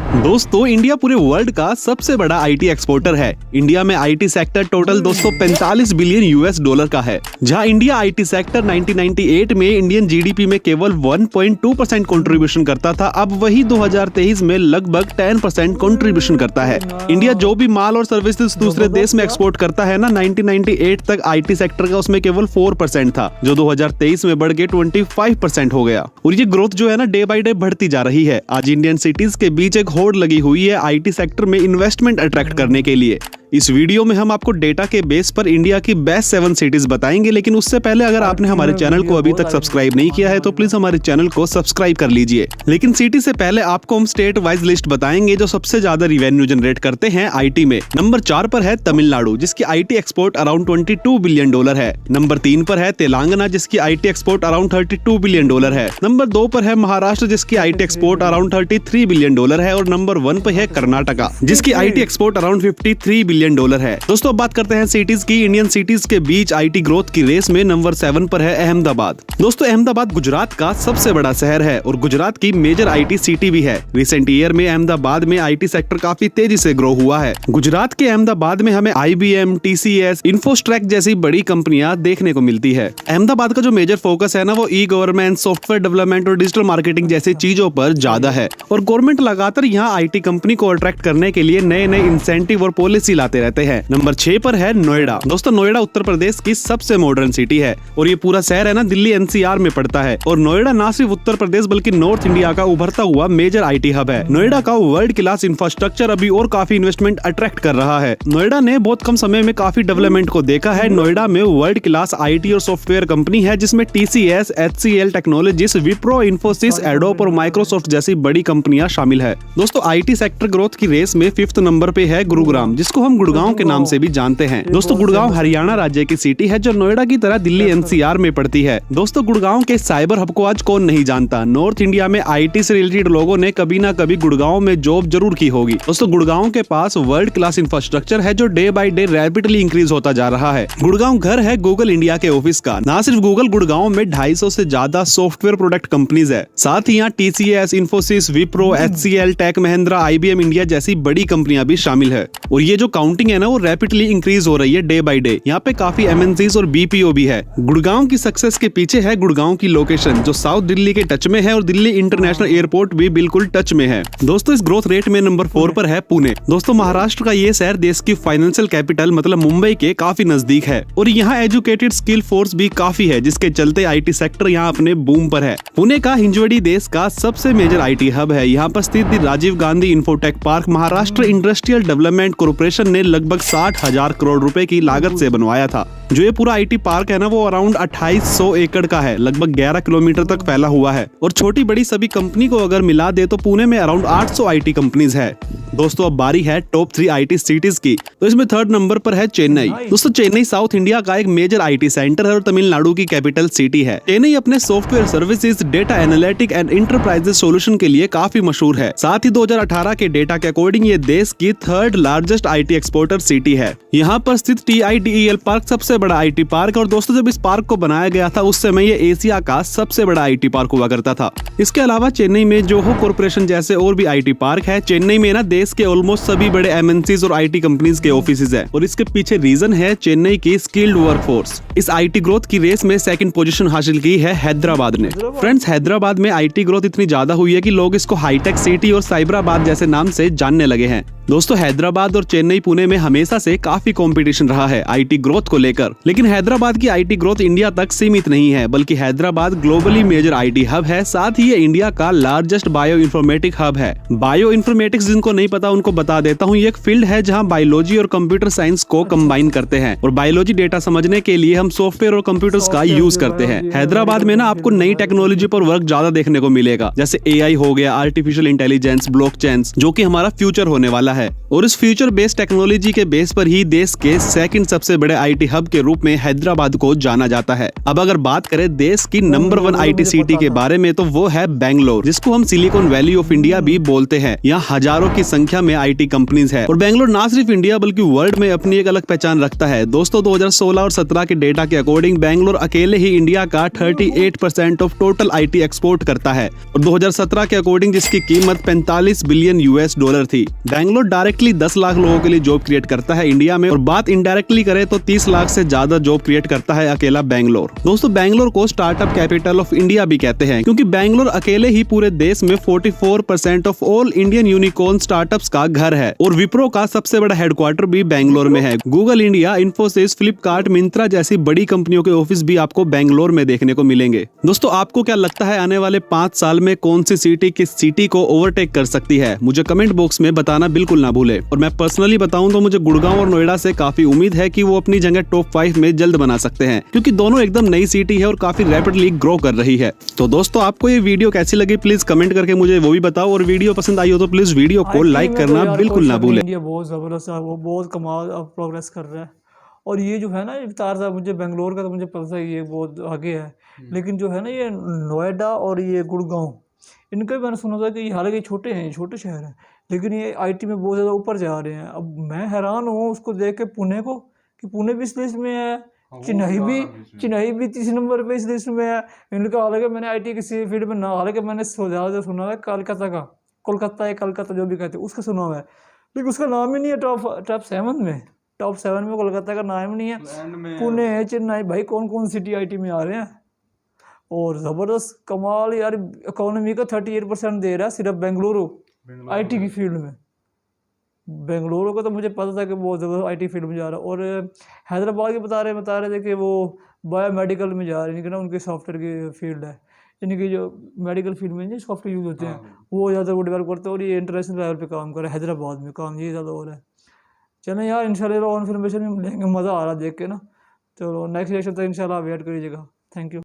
दोस्तों इंडिया पूरे वर्ल्ड का सबसे बड़ा आईटी एक्सपोर्टर है। इंडिया में IT sector total 245 billion US dollar का है, जहां इंडिया आईटी सेक्टर 1998 में इंडियन जीडीपी में केवल 1.2% कंट्रीब्यूशन करता था, अब वही 2023 में लगभग 10% कंट्रीब्यूशन करता है। इंडिया जो भी माल और सर्विसेज दूसरे देश में एक्सपोर्ट करता है ना, 1998 तक आईटी सेक्टर का उसमें केवल 4% था, जो 2023 में बढ़ के 25% हो गया। और ये ग्रोथ जो है ना डे बाय डे बढ़ती जा रही है। आज इंडियन सिटीज के बीच एक होड़ लगी हुई है आईटी सेक्टर में इन्वेस्टमेंट अट्रैक्ट करने के लिए। इस वीडियो में हम आपको डेटा के बेस पर इंडिया की बेस्ट 7 सिटीज बताएंगे, लेकिन उससे पहले अगर आपने हमारे चैनल को अभी तक सब्सक्राइब नहीं किया है तो प्लीज हमारे चैनल को सब्सक्राइब कर लीजिए। लेकिन सिटी से पहले आपको हम स्टेट वाइज लिस्ट बताएंगे जो सबसे ज्यादा रिवेन्यू जनरेट करते हैं आईटी में। नंबर 4 पर है तमिलनाडु, जिसकी आईटी एक्सपोर्ट अराउंड $22 बिलियन है। नंबर 3 पर है तेलंगाना, जिसकी आईटी एक्सपोर्ट अराउंड $32 बिलियन है। नंबर 2 पर है महाराष्ट्र, जिसकी आईटी एक्सपोर्ट अराउंड $33 बिलियन है। और नंबर 1 पर है कर्नाटका, जिसकी आईटी एक्सपोर्ट अराउंड $53 बिलियन है। दोस्तों अब बात करते हैं सिटीज की। इंडियन सिटीज के बीच आईटी ग्रोथ की रेस में नंबर 7 पर है अहमदाबाद। दोस्तों अहमदाबाद गुजरात का सबसे बड़ा शहर है और गुजरात की मेजर आईटी सिटी भी है। रिसेंट ईयर में अहमदाबाद में आईटी सेक्टर काफी तेजी से ग्रो हुआ है। गुजरात के अहमदाबाद में हमें IBM, TCS, इन्फोस्ट्रैक जैसी बड़ी कंपनियां देखने को मिलती है। अहमदाबाद का जो मेजर फोकस है ना, वो ई गवर्नमेंट, सॉफ्टवेयर डेवलपमेंट और डिजिटल मार्केटिंग जैसी चीजों पर ज्यादा है। और गवर्नमेंट लगातार यहाँ आईटी कंपनी को अट्रैक्ट करने के लिए नए नए इंसेंटिव और पॉलिसी लाते रहते हैं। नंबर 6 पर है नोएडा। दोस्तों नोएडा उत्तर प्रदेश की सबसे मॉडर्न सिटी है और ये पूरा शहर है ना दिल्ली NCR में पड़ता है। और नोएडा ना सिर्फ उत्तर प्रदेश बल्कि नॉर्थ इंडिया का उभरता हुआ मेजर आईटी हब है। नोएडा का वर्ल्ड क्लास इंफ्रास्ट्रक्चर अभी और काफी इन्वेस्टमेंट अट्रैक्ट कर रहा है। नोएडा ने बहुत कम समय में काफी डेवलपमेंट को देखा है। नोएडा में वर्ल्ड क्लास आईटी और सॉफ्टवेयर कंपनी है, जिसमें TCS, HCL technologies, Wipro, Infosys, adobe और माइक्रोसॉफ्ट जैसी बड़ी कंपनियां शामिल है। दोस्तों आईटी सेक्टर ग्रोथ की रेस में 5th नंबर पे है गुरुग्राम, जिसको हम गुड़गांव के नाम से भी जानते हैं। दोस्तों गुड़गांव हरियाणा राज्य की सिटी है जो नोएडा की तरह दिल्ली NCR में पड़ती है। दोस्तों गुड़गांव के साइबर हब को आज कौन नहीं जानता। नॉर्थ इंडिया में आईटी से रिलेटेड लोगों ने कभी ना कभी गुड़गांव में जॉब जरूर की होगी। दोस्तों गुड़गांव के पास वर्ल्ड क्लास इंफ्रास्ट्रक्चर है जो day by day rapidly increase होता जा रहा है। गुड़गांव घर है गूगल इंडिया के ऑफिस का। ना सिर्फ गूगल, गुड़गांव में 250 से ज्यादा सॉफ्टवेयर प्रोडक्ट कंपनीज है। साथ ही यहाँ TCS, Infosys, Wipro, HCL, Tech Mahindra, IBM India जैसी बड़ी कंपनियां भी शामिल है। और ये जो काउंटिंग है ना, वो रैपिडली इंक्रीज हो रही है डे बाय डे। यहाँ पे काफी MNCs और BPO भी है। गुड़गांव की सक्सेस के पीछे है गुड़गांव की लोकेशन, जो साउथ दिल्ली के टच में है और दिल्ली इंटरनेशनल एयरपोर्ट भी बिल्कुल टच में है। दोस्तों इस ग्रोथ रेट में नंबर 4 पर है पुणे। दोस्तों महाराष्ट्र का ये शहर देश की फाइनेंशियल कैपिटल मतलब मुंबई के काफी नजदीक है और यहाँ एजुकेटेड स्किल फोर्स भी काफी है, जिसके चलते आईटी सेक्टर यहाँ अपने बूम पर है। पुणे का हिंजवड़ी देश का सबसे मेजर आईटी हब है। यहाँ पर स्थित Rajiv Gandhi infotech park Maharashtra industrial development corporation ने लगभग 60,000 करोड़ रुपए की लागत से बनवाया था। जो ये पूरा आईटी पार्क है ना, वो अराउंड 2800 एकड़ का है, लगभग 11 किलोमीटर तक फैला हुआ है। और छोटी बड़ी सभी कंपनी को अगर मिला दे तो पुणे में अराउंड 800 आईटी कंपनीज है। दोस्तों अब बारी है टॉप 3 आईटी सिटीज की। तो इसमें 3rd नंबर पर है चेन्नई। दोस्तों चेन्नई साउथ इंडिया का एक मेजर आईटी सेंटर है और तमिलनाडु की कैपिटल सिटी है। चेन्नई अपने software services, data analytic and enterprises solution के लिए काफी मशहूर है। साथ ही 2018 के डेटा के अकॉर्डिंग ये देश की 3rd largest IT exporter city है। यहाँ पर स्थित TIDEL पार्क सबसे बड़ा आईटी पार्क। और दोस्तों जब इस पार्क को बनाया गया था उस समय ये एशिया का सबसे बड़ा आईटी पार्क हुआ करता था। इसके अलावा चेन्नई में जोहो कॉर्पोरेशन जैसे और भी आईटी पार्क है। चेन्नई में ना देश के ऑलमोस्ट सभी बड़े MNCs और आईटी कंपनीज के ऑफिसेज है और इसके पीछे रीजन है चेन्नई की स्किल्ड वर्कफोर्स। इस आईटी ग्रोथ की रेस में 2nd पोजीशन हासिल की है हैदराबाद ने। फ्रेंड्स हैदराबाद में आईटी ग्रोथ इतनी ज्यादा हुई है कि लोग इसको हाईटेक सिटी और साइबराबाद जैसे नाम से जानने लगे हैं। दोस्तों हैदराबाद और चेन्नई, पुणे में हमेशा से काफी कंपटीशन रहा है आईटी ग्रोथ को लेकर। लेकिन हैदराबाद की आईटी ग्रोथ इंडिया तक सीमित नहीं है, बल्कि Hyderabad globally major IT hub है। साथ ही ये इंडिया का लार्जेस्ट बायो इन्फॉर्मेटिक हब है। बायो इन्फॉर्मेटिक्स जिनको नहीं पता उनको बता देता हूँ, ये एक फील्ड है जहाँ बायोलॉजी और कंप्यूटर साइंस को कंबाइन करते हैं और बायोलॉजी डेटा समझने के लिए हम सॉफ्टवेयर और कंप्यूटर्स का यूज करते हैं। हैदराबाद में ना आपको नई टेक्नोलॉजी पर वर्क ज्यादा देखने को मिलेगा, जैसे AI हो गया, आर्टिफिशियल इंटेलिजेंस, ब्लॉकचेन, जो कि हमारा फ्यूचर होने वाला है। और इस फ्यूचर बेस्ड टेक्नोलॉजी के बेस पर ही देश के 2nd सबसे बड़े आईटी हब के रूप में हैदराबाद को जाना जाता है। अब अगर बात करें देश की नंबर 1 आईटी सिटी के बारे में तो वो है बेंगलोर, जिसको हम सिलिकॉन वैली ऑफ इंडिया भी बोलते हैं। यहाँ हजारों की संख्या संख्या में आईटी कंपनीज है। और बेंगलोर ना सिर्फ इंडिया बल्कि वर्ल्ड में अपनी एक अलग पहचान रखता है। दोस्तों 2016 और 17 के डेटा के अकॉर्डिंग बेंगलोर अकेले ही इंडिया का 38% ऑफ टोटल आईटी एक्सपोर्ट करता है और 2017 के अकॉर्डिंग जिसकी कीमत 45 बिलियन यूएस डॉलर थी। बेंगलोर डायरेक्टली 10 लाख लोगों के लिए जॉब क्रिएट करता है इंडिया में, और बात इनडायरेक्टली करे तो 30 लाख से ज्यादा जॉब क्रिएट करता है अकेला बेंगलोर। दोस्तों बेंगलोर को स्टार्टअप कैपिटल ऑफ इंडिया भी कहते हैं, क्योंकि बेंगलोर अकेले ही पूरे देश में 44% of all Indian unicorn startups का घर है। और विप्रो का सबसे बड़ा हेडक्वार्टर भी बेंगलोर में है। गूगल इंडिया, इन्फोसिस, फ्लिपकार्ट, मिंत्रा जैसी बड़ी कंपनियों के ऑफिस भी आपको बेंगलोर में देखने को मिलेंगे। दोस्तों आपको क्या लगता है आने वाले 5 साल में कौन सी सिटी किस सिटी को ओवरटेक कर सकती है? मुझे कमेंट बॉक्स में बताना बिल्कुल ना भूले। और मैं पर्सनली बताऊं तो मुझे गुड़गांव और नोएडा से काफी उम्मीद है कि वो अपनी जगह टॉप 5 में जल्द बना सकते हैं, क्योंकि दोनों एकदम नई सिटी है और काफी रैपिडली ग्रो कर रही है। तो दोस्तों आपको ये वीडियो कैसी लगी प्लीज कमेंट करके मुझे वो भी बताओ, और वीडियो पसंद आई हो तो प्लीज वीडियो को लाइक करना बिल्कुल ना भूले। इंडिया बहुत ज़बरदस्त है, वो बहुत कमाल प्रोग्रेस कर रहा है। और ये जो है ना इफ्तार साहब, मुझे बेंगलोर का तो मुझे पता है ये बहुत आगे है, लेकिन जो है ना ये नोएडा और ये गुड़गांव, इनका भी मैंने सुना था कि हालांकि छोटे हैं, छोटे शहर हैं, लेकिन ये आईटी में बहुत ज़्यादा ऊपर जा रहे हैं। अब मैं हैरान हूँ उसको देख के पुणे को, कि पुणे भी इस लिस्ट में है, चेन्नई भी 30 नंबर पे इस लिस्ट में है इनका। हालांकि मैंने आईटी किसी फील्ड में ना, हालांकि मैंने ज़्यादा सुना है कोलकाता जो भी कहते हैं उसका सुना हुआ है, लेकिन उसका नाम ही नहीं है टॉप 7 में कोलकाता का नाम नहीं है। पुणे है, चेन्नई, भाई कौन कौन सिटी आईटी में आ रहे हैं। और ज़बरदस्त कमाल यार, इकोनॉमी का 38% दे रहा है सिर्फ बेंगलुरु आईटी की फील्ड में। बेंगलुरु का तो मुझे पता था कि बहुत ज़बरदस्त आईटी फील्ड में जा रहा है। और हैदराबाद के बता रहे थे कि वो बायोमेडिकल में जा रहे हैं, कि ना उनके सॉफ्टवेयर की फील्ड है, यानी कि जो मेडिकल फील्ड में जो सॉफ्टवेयर यूज़ होते हैं वो ज़्यादा वो डेवलप करते हैं। और ये इंटरनेशनल लेवल पे काम कर रहा है, हैदराबाद में काम ये ज़्यादा हो रहा है। चलो यार इंशाल्लाह और इन्फॉर्मेशन में मिलेंगे, मज़ा आ रहा है देख के ना। चलो नेक्स्ट लेक्चर तक इंशाल्लाह वेट करिएगा। Thank you.